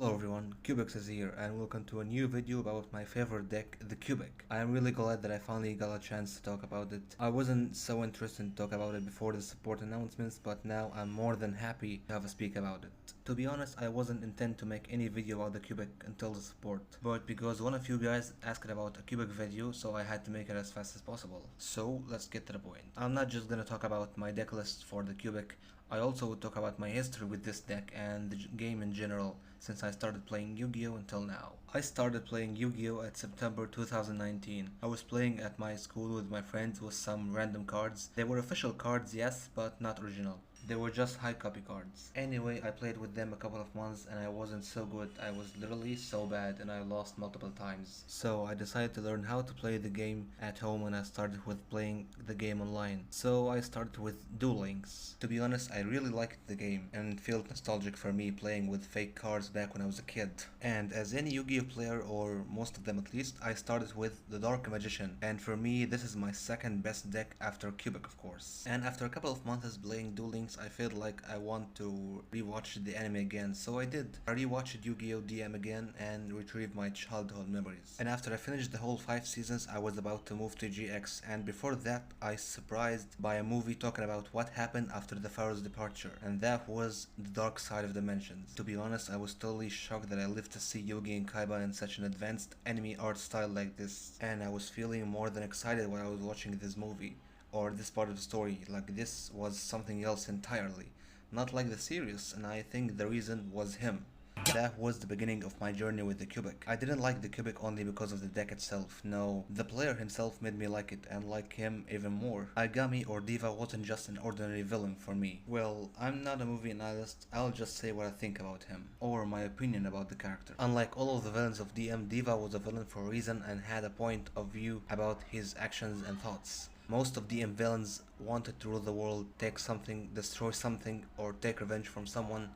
Hello everyone, Cubix is here and welcome to a new video about my favorite deck, the Cubic. I am really glad that I finally got a chance to talk about it. I wasn't so interested to talk about it before the support announcements, but now I'm more than happy to have a speak about it. To be honest, I wasn't intent to make any video about the Cubic until the support, but because one of you guys asked about a Cubic video, so I had to make it as fast as possible. So let's get to the point. I'm not just gonna talk about my deck list for the Cubic, I also would talk about my history with this deck and the game in general since I started playing Yu-Gi-Oh until now. I started playing Yu-Gi-Oh at September 2019. I was playing at my school with my friends with some random cards. They were official cards, yes, but not original. They were just high copy cards. Anyway, I played with them a couple of months and I wasn't so good. I was literally so bad and I lost multiple times. So I decided to learn how to play the game at home and I started with playing the game online. So I started with Duel Links. To be honest, I really liked the game and it felt nostalgic for me playing with fake cards back when I was a kid. And as any Yu-Gi-Oh player, or most of them at least, I started with the Dark Magician. And for me, this is my second best deck after Cubic, of course. And after a couple of months playing Duel Links, I felt like I want to rewatch the anime again, so I did. I rewatched Yu-Gi-Oh! DM again and retrieved my childhood memories. And after I finished the whole 5 seasons, I was about to move to GX, and before that, I surprised by a movie talking about what happened after the Pharaoh's departure, and that was the Dark Side of Dimensions. To be honest, I was totally shocked that I lived to see Yugi and Kaiba in such an advanced anime art style like this, and I was feeling more than excited while I was watching this movie or this part of the story. Like, this was something else entirely, not like the series, and I think the reason was him. That was the beginning of my journey with the Cubic. I didn't like the Cubic only because of the deck itself, no, the player himself made me like it and like him even more. Agami or Diva wasn't just an ordinary villain for me. Well, I'm not a movie analyst, I'll just say what I think about him, or my opinion about the character. Unlike all of the villains of DM, Diva was a villain for a reason and had a point of view about his actions and thoughts. Most of DM villains wanted to rule the world, take something, destroy something, or take revenge from someone.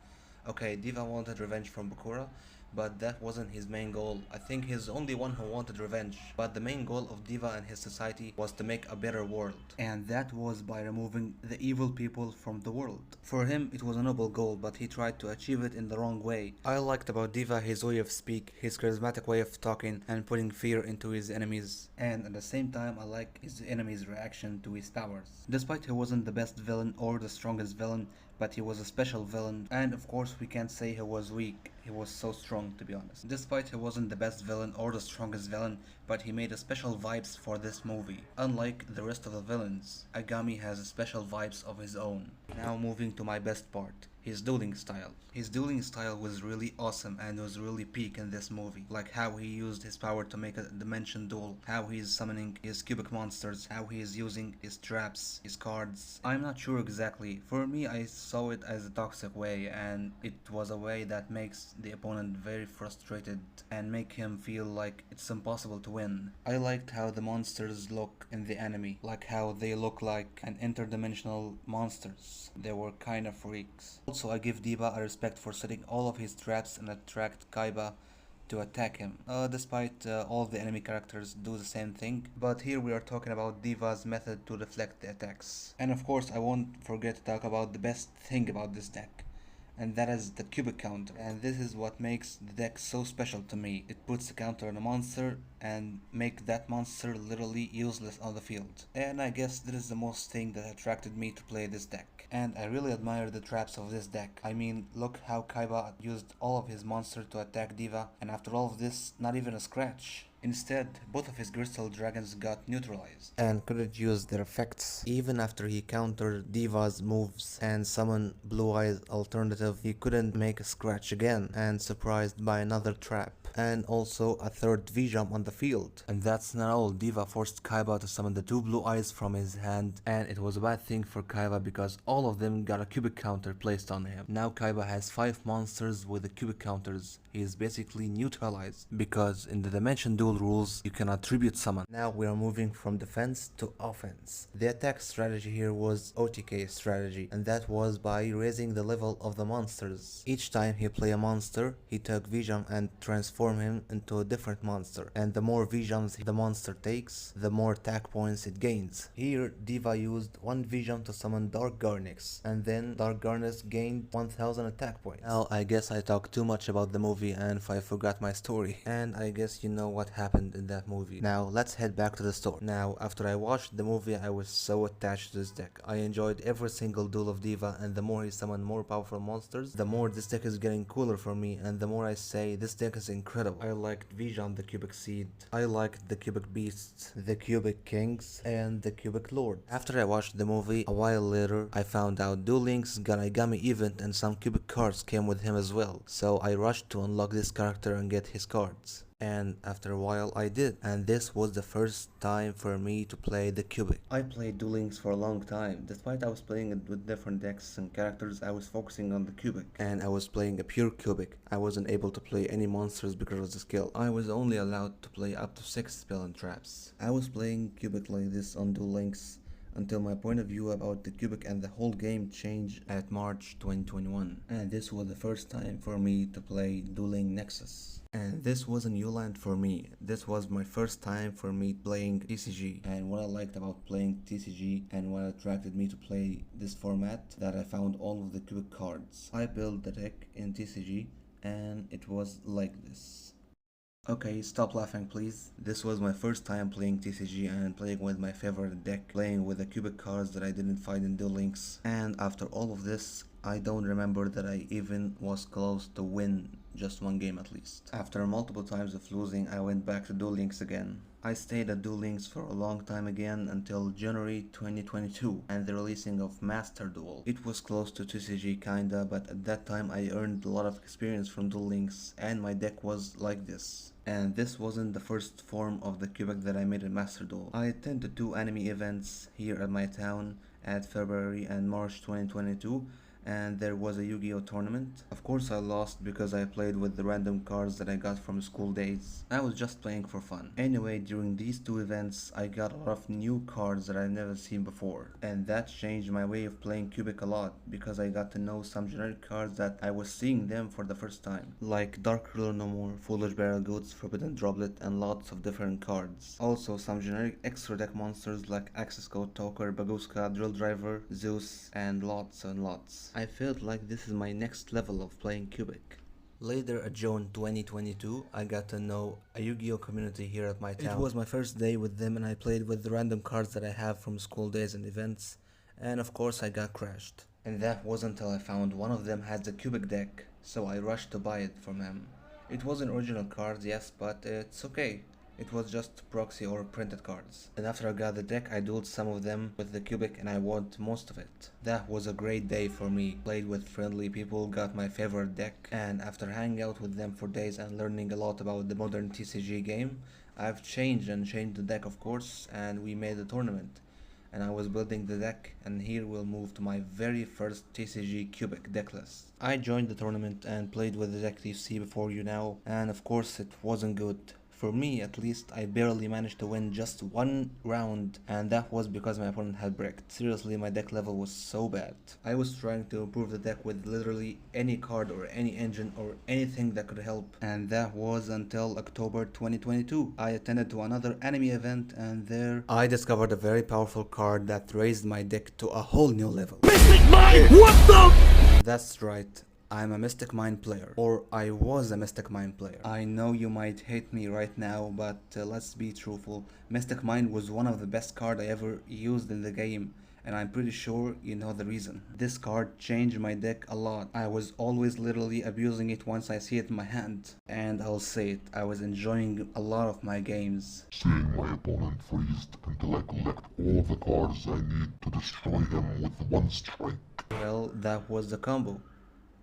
Okay, Diva wanted revenge from Bakura, but that wasn't his main goal. I think he's the only one who wanted revenge, but the main goal of Diva and his society was to make a better world. And that was by removing the evil people from the world. For him, it was a noble goal, but he tried to achieve it in the wrong way. I liked about Diva his way of speak, his charismatic way of talking, and putting fear into his enemies. And at the same time, I like his enemies' reaction to his powers. Despite he wasn't the best villain or the strongest villain, but he was a special villain, and of course we can't say he was weak, he was so strong, to be honest. Despite he wasn't the best villain or the strongest villain, but he made a special vibes for this movie. Unlike the rest of the villains, Agami has a special vibes of his own. Now moving to my best part, his dueling style. His dueling style was really awesome and was really peak in this movie. Like how he used his power to make a dimension duel, how he is summoning his cubic monsters, how he is using his traps, his cards. I'm not sure exactly. For me, I saw it as a toxic way, and it was a way that makes the opponent very frustrated and make him feel like it's impossible to win. I liked how the monsters look in the anime, like how they look like an interdimensional monsters. They were kinda freaks. Also, I give Diva a respect for setting all of his traps and attract Kaiba to attack him, despite all of the enemy characters do the same thing. But here we are talking about Diva's method to deflect the attacks. And of course, I won't forget to talk about the best thing about this deck, and that is the cubic counter. And this is what makes the deck so special to me. It puts the counter on a monster and make that monster literally useless on the field. And I guess this is the most thing that attracted me to play this deck. And I really admire the traps of this deck. I mean, look how Kaiba used all of his monsters to attack Diva, and after all of this, not even a scratch. Instead, both of his crystal dragons got neutralized and couldn't use their effects. Even after he countered Diva's moves and summoned Blue Eyes alternative, he couldn't make a scratch again, and surprised by another trap. And also a third V-jump on the field. And that's not all, Diva forced Kaiba to summon the 2 blue eyes from his hand, and it was a bad thing for Kaiba because all of them got a cubic counter placed on him. Now Kaiba has 5 monsters with the cubic counters. He is basically neutralized, because in the dimension duel duel rules, you cannot tribute summon. Now we are moving from defense to offense. The attack strategy here was OTK strategy, and that was by raising the level of the monsters. Each time he play a monster, he took vision and transform him into a different monster, and the more visions the monster takes, the more attack points it gains. Here D.Va used 1 vision to summon Dark Garnix, and then Dark Garnix gained 1000 attack points. Now I guess I talked too much about the movie and I forgot my story, and I guess you know what happened in that movie. Now let's head back to the story. Now after I watched the movie, I was so attached to this deck. I enjoyed every single duel of D.Va, and the more he summoned more powerful monsters, the more this deck is getting cooler for me, and the more I say this deck is incredible. I liked Vision the Cubix Seed, I liked the Cubix Beasts, the Cubix Kings, and the Cubix Lord. After I watched the movie, a while later I found out Duel Links Ganagami event and some Cubix cards came with him as well, so I rushed to unlock this character and get his cards. And after a while I did, and this was the first time for me to play the Cubix. I played Duel Links for a long time. Despite I was playing it with different decks and characters, I was focusing on the Cubix. And I was playing a pure Cubix. I wasn't able to play any monsters because of the skill. I was only allowed to play up to 6 spell and traps. I was playing Cubix like this on Duel Links until my point of view about the Cubix and the whole game changed at March 2021. And this was the first time for me to play Dueling Nexus. And this was a new land for me. This was my first time for me playing TCG. And what I liked about playing TCG and what attracted me to play this format, that I found all of the Cubix cards. I built the deck in TCG and it was like this. Okay, stop laughing please. This was my first time playing TCG and playing with my favorite deck, playing with the Cubix cards that I didn't find in Duel Links. And after all of this, I don't remember that I even was close to win just one game at least. After multiple times of losing, I went back to Duel Links again. I stayed at Duel Links for a long time again until January 2022 and the releasing of Master Duel. It was close to TCG kinda, but at that time I earned a lot of experience from Duel Links and my deck was like this. And this wasn't the first form of the Cubix that I made in Master Duel. I attended 2 anime events here at my town at February and March 2022, and there was a Yu-Gi-Oh tournament. Of course I lost because I played with the random cards that I got from school days. I was just playing for fun. Anyway, during these 2 events I got a lot of new cards that I've never seen before, and that changed my way of playing Cubix a lot because I got to know some generic cards that I was seeing them for the first time, like Dark Ruler No More, Foolish Barrel Goats, Forbidden Droplet, and lots of different cards. Also some generic extra deck monsters like Access Code Talker, Baguska, Drill Driver, Zeus, and lots and lots. I felt like this is my next level of playing Cubix. Later at June 2022, I got to know a Yu-Gi-Oh community here at my town. It was my first day with them and I played with the random cards that I have from school days and events, and of course I got crashed. And that wasn't until I found one of them had the Cubix deck, so I rushed to buy it from him. It was an original card, yes, but it's okay. It was just proxy or printed cards. And after I got the deck, I dueled some of them with the Cubix and I won most of it. That was a great day for me. Played with friendly people, got my favorite deck, and after hanging out with them for days and learning a lot about the modern TCG game, I've changed the deck of course, and we made a tournament. And I was building the deck, and here we'll move to my very first TCG Cubix deck list. I joined the tournament and played with the deck you see before you now, and of course it wasn't good. For me, at least, I barely managed to win just 1 round, and that was because my opponent had bricked. Seriously, my deck level was so bad. I was trying to improve the deck with literally any card or any engine or anything that could help, and that was until October 2022. I attended to another anime event, and there I discovered a very powerful card that raised my deck to a whole new level. Mystic Mind! What the? That's right. I'm a Mystic Mind player, or I was a Mystic Mind player. I know you might hate me right now, but let's be truthful. Mystic Mind was one of the best cards I ever used in the game, and I'm pretty sure you know the reason. This card changed my deck a lot. I was always literally abusing it once I see it in my hand. And I'll say it, I was enjoying a lot of my games. Seeing my opponent freeze until I collect all the cards I need to destroy him with 1 strike. Well, that was the combo.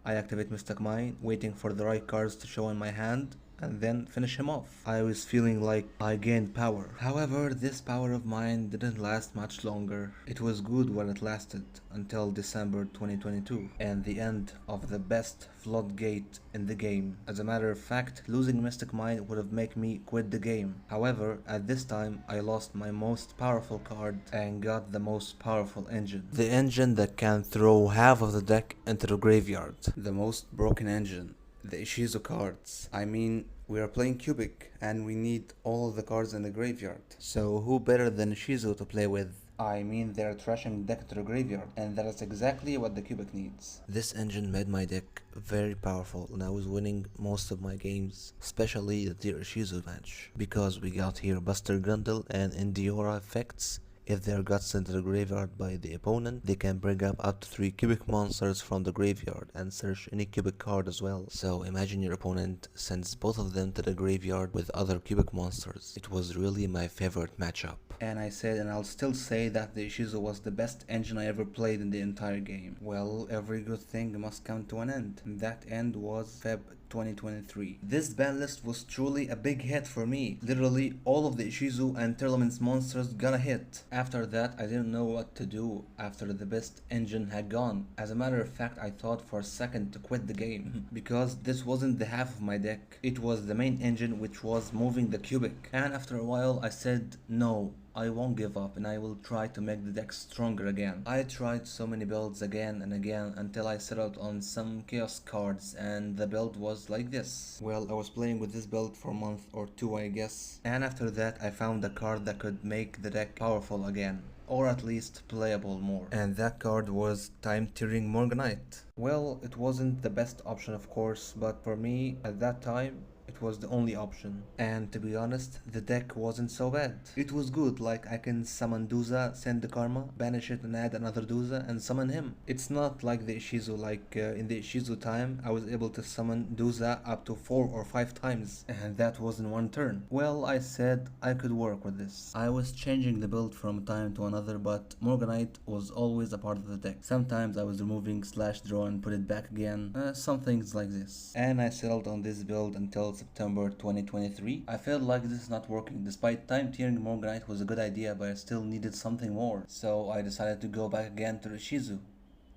I activate Mystic Mind, waiting for the right cards to show in my hand, and then finish him off. I was feeling like I gained power. However, this power of mine didn't last much longer. It was good while it lasted, until December 2022, and the end of the best floodgate in the game. As a matter of fact, losing Mystic Mine would have made me quit the game. However, at this time, I lost my most powerful card and got the most powerful engine. The engine that can throw half of the deck into the graveyard. The most broken engine. The Ishizu cards. I mean, we are playing Cubix and we need all of the cards in the graveyard. So who better than Ishizu to play with? I mean, they're trashing the deck to the graveyard, and that is exactly what the Cubix needs. This engine made my deck very powerful, and I was winning most of my games, especially the Dear Ishizu match, because we got here Buster Gundle and Indiora effects. If they are got sent to the graveyard by the opponent, they can bring up to 3 Cubix monsters from the graveyard and search any Cubix card as well. So imagine your opponent sends both of them to the graveyard with other Cubix monsters. It was really my favorite matchup. And I said, and I'll still say, that the Ishizu was the best engine I ever played in the entire game. Well, every good thing must come to an end. And that end was Feb 2023. This ban list was truly a big hit for me. Literally all of the Ishizu and Tournament's monsters got a hit. After that, I didn't know what to do after the best engine had gone. As a matter of fact, I thought for a second to quit the game because this wasn't the half of my deck. It was the main engine, which was moving the Cubix. And after a while I said, no, I won't give up and I will try to make the deck stronger again. I tried so many builds again and again until I settled on some chaos cards, and the build was like this. Well, I was playing with this build for a month or two, I guess, and after that I found a card that could make the deck powerful again, or at least playable more. And that card was Time Tearing Morganite. Well, it wasn't the best option of course, but for me at that time it was the only option. And to be honest, the deck wasn't so bad. It was good, like I can summon Duza, send the karma, banish it and add another Duza and summon him. It's not like the Ishizu, like in the Ishizu time I was able to summon Duza up to 4 or 5 times, and that was in one turn. Well, I said I could work with this. I was changing the build from time to another, but Morganite was always a part of the deck. Sometimes I was removing slash draw and put it back again, some things like this. And I settled on this build until September 2023. I felt like this is not working. Despite Time Tearing Morganite was a good idea, but I still needed something more. So I decided to go back again to Ishizu.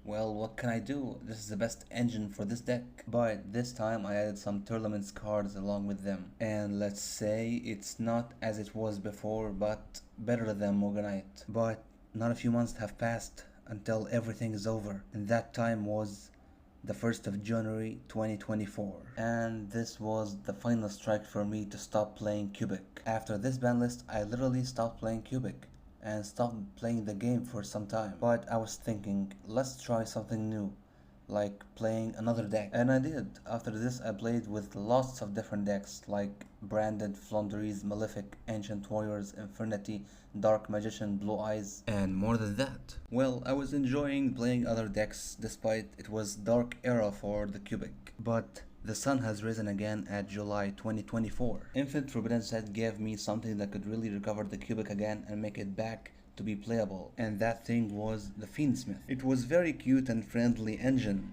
Well, what can I do? This is the best engine for this deck. But this time I added some Tournaments cards along with them. And let's say it's not as it was before, but better than Morganite. But not a few months have passed until everything is over. And that time was the 1st of January 2024, and this was the final strike for me to stop playing Cubix. After this ban list, I literally stopped playing Cubix and stopped playing the game for some time. But I was thinking, let's try something new, like playing another deck, and I did. After this I played with lots of different decks like Branded, Flunderies, Malefic, Ancient Warriors, Infernity, Dark Magician, Blue Eyes, and more than that. Well, I was enjoying playing other decks despite it was dark era for the Cubix. But the sun has risen again at July 2024. Infinite Forbidden Set gave me something that could really recover the Cubix again and make it back to be playable, and that thing was the Fiendsmith. It was very cute and friendly engine.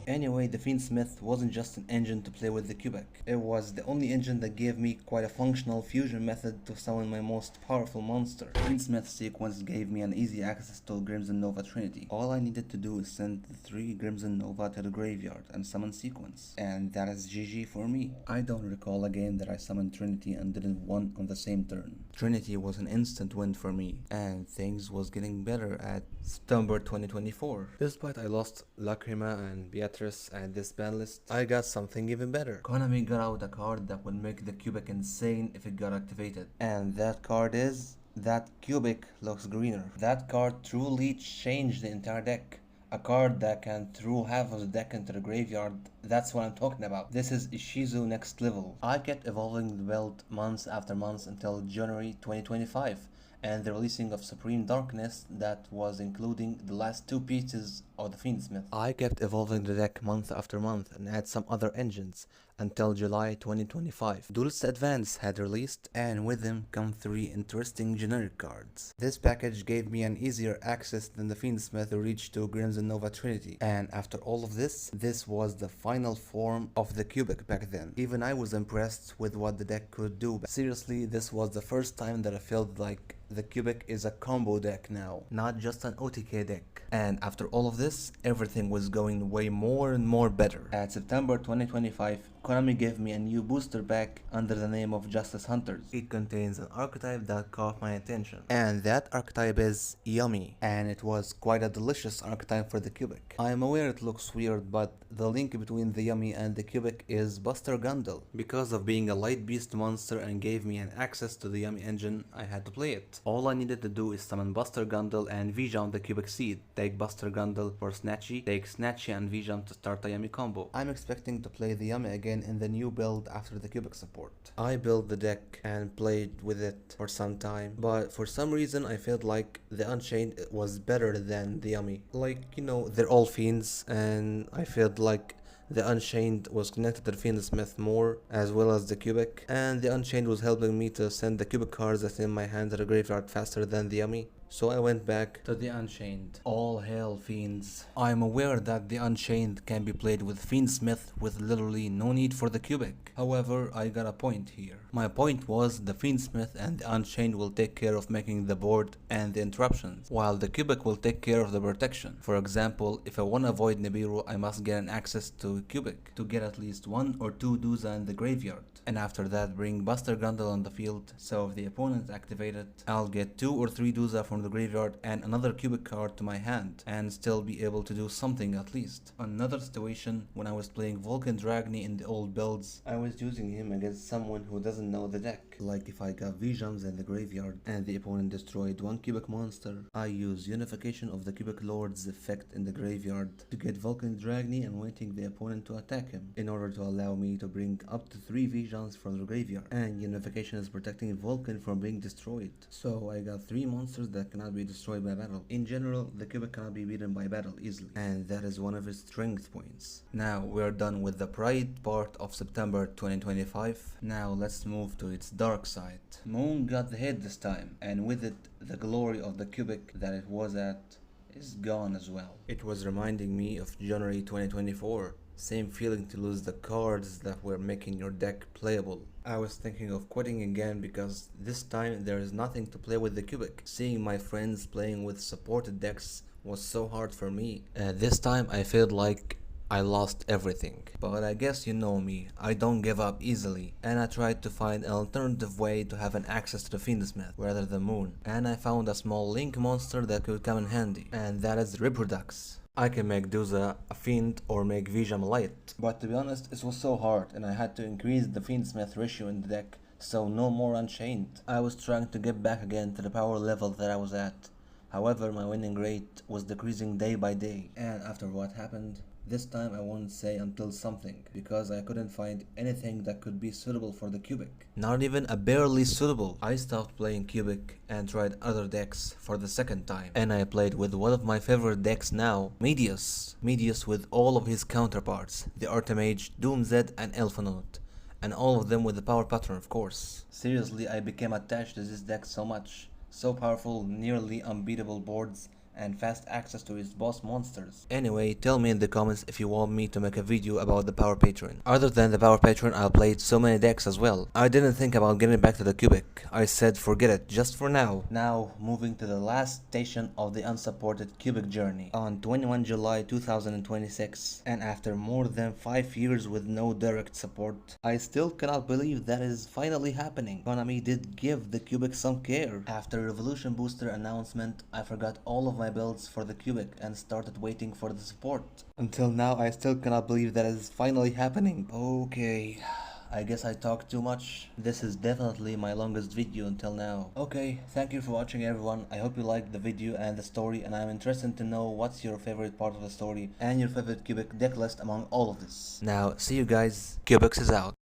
Anyway, the Fiendsmith wasn't just an engine to play with the Cubix. It was the only engine that gave me quite a functional fusion method to summon my most powerful monster. Fiendsmith sequence gave me an easy access to Crimson Nova Trinity. All I needed to do is send the 3 Crimson Nova to the graveyard and summon sequence, and that is GG for me. I don't recall a game that I summoned Trinity and didn't win on the same turn. Trinity was an instant win for me, and things was getting better at September 2024. Despite I lost Lacrima and Beatrice and this ban list, I got something even better. Konami got out a card that would make the Cubix insane if it got activated, and that card is that Cubix looks greener. That card truly changed the entire deck. A card that can throw half of the deck into the graveyard, that's what I'm talking about. This is Ishizu next level. I kept evolving the build months after months until January 2025, and the releasing of Supreme Darkness that was including the last 2 pieces of the Fiendsmith. I kept evolving the deck month after month and add some other engines. until July 2025. Duelist Advance had released, and with them come 3 interesting generic cards. This package gave me an easier access than the Fiendsmith reached to Crimson Nova Trinity, and after all of this was the final form of the Cubix back then. Even I was impressed with what the deck could do. Seriously, this was the first time that I felt like the Cubix is a combo deck now, not just an OTK deck. And after all of this, everything was going way more and more better. At September 2025, Konami gave me a new booster pack under the name of Justice Hunters. It contains an archetype that caught my attention, and that archetype is Yummy, and it was quite a delicious archetype for the Cubix. I am aware it looks weird, but the link between the Yummy and the Cubix is Buster Gundle. Because of being a light beast monster and gave me an access to the Yummy engine, I had to play it. All I needed to do is summon Buster Gundle and V-Jump the Cubix Seed. Take Buster Gundle for Snatchy, take Snatchy and V-Jump to start a Yummy combo. I'm expecting to play the Yummy again in the new build after the Cubix support. I built the deck and played with it for some time, but for some reason I felt like the Unchained was better than the Yummy. Like, you know, they're all fiends, and I felt like the Unchained was connected to the Fiendsmith more, as well as the Cubix, and the Unchained was helping me to send the Cubix cards that's in my hand to the graveyard faster than the Yummy. So I went back to the Unchained. All hail Fiends. I am aware that the Unchained can be played with Fiendsmith with literally no need for the Cubix. However, I got a point here. My point was the Fiendsmith and the Unchained will take care of making the board and the interruptions, while the Cubix will take care of the protection. For example, if I want to avoid Nibiru, I must get an access to Cubix to get at least 1 or 2 Duza in the graveyard. And after that, bring Buster Gundle on the field, so if the opponent activated, I'll get 2 or 3 Duza from the graveyard and another Cubix card to my hand, and still be able to do something at least. Another situation, when I was playing Vulcan Dragny in the old builds, I was using him against someone who doesn't know the deck. Like if I got V-Jumps in the graveyard and the opponent destroyed 1 Cubix monster, I use Unification of the Cubix Lord's effect in the graveyard to get Vulcan Dragny and waiting the opponent to attack him, in order to allow me to bring up to 3 V-Jumps from the graveyard, and Unification is protecting Vulcan from being destroyed. So I got 3 monsters that cannot be destroyed by battle. In general, the Cubix cannot be beaten by battle easily, and that is one of its strength points. Now we're done with the pride part of September 2025. Now let's move to its dark side. Moon got the hit this time, and with it, the glory of the Cubix that it was at is gone as well. It was reminding me of January 2024. Same feeling to lose the cards that were making your deck playable. I was thinking of quitting again because this time there is nothing to play with the Cubix. Seeing my friends playing with supported decks was so hard for me. This time I felt like I lost everything. But I guess you know me, I don't give up easily, and I tried to find an alternative way to have an access to the Fiendsmith rather than Moon. And I found a small link monster that could come in handy, and that is Reprodux. I can make Duza a Fiend or make V-Jump light, but to be honest it was so hard and I had to increase the Fiendsmith ratio in the deck, so no more Unchained. I was trying to get back again to the power level that I was at. However, my winning rate was decreasing day by day, and after what happened, this time I won't say until something, because I couldn't find anything that could be suitable for the Cubix. Not even a barely suitable. I stopped playing Cubix and tried other decks for the second time, and I played with one of my favorite decks now, Medius. Medius with all of his counterparts, the Artemage, Doomzed and Elfanaut, and all of them with the power pattern of course. Seriously, I became attached to this deck so much. So powerful, nearly unbeatable boards, and fast access to his boss monsters. Anyway, tell me in the comments if you want me to make a video about the Power Patron. Other than the Power Patron, I played so many decks as well. I didn't think about getting back to the Cubix. I said forget it, just for now. Now, moving to the last station of the unsupported Cubix journey. On 21 July 2026, and after more than 5 years with no direct support, I still cannot believe that is finally happening. Konami did give the Cubix some care. After Revolution Booster announcement, I forgot all of my builds for the Cubix and started waiting for the support. Until now, I still cannot believe that is finally happening. Okay, I guess I talked too much. This is definitely my longest video until now. Okay, thank you for watching everyone. I hope you liked the video and the story, and I'm interested to know what's your favorite part of the story and your favorite Cubix deck list among all of this. Now, see you guys. Cubix is out.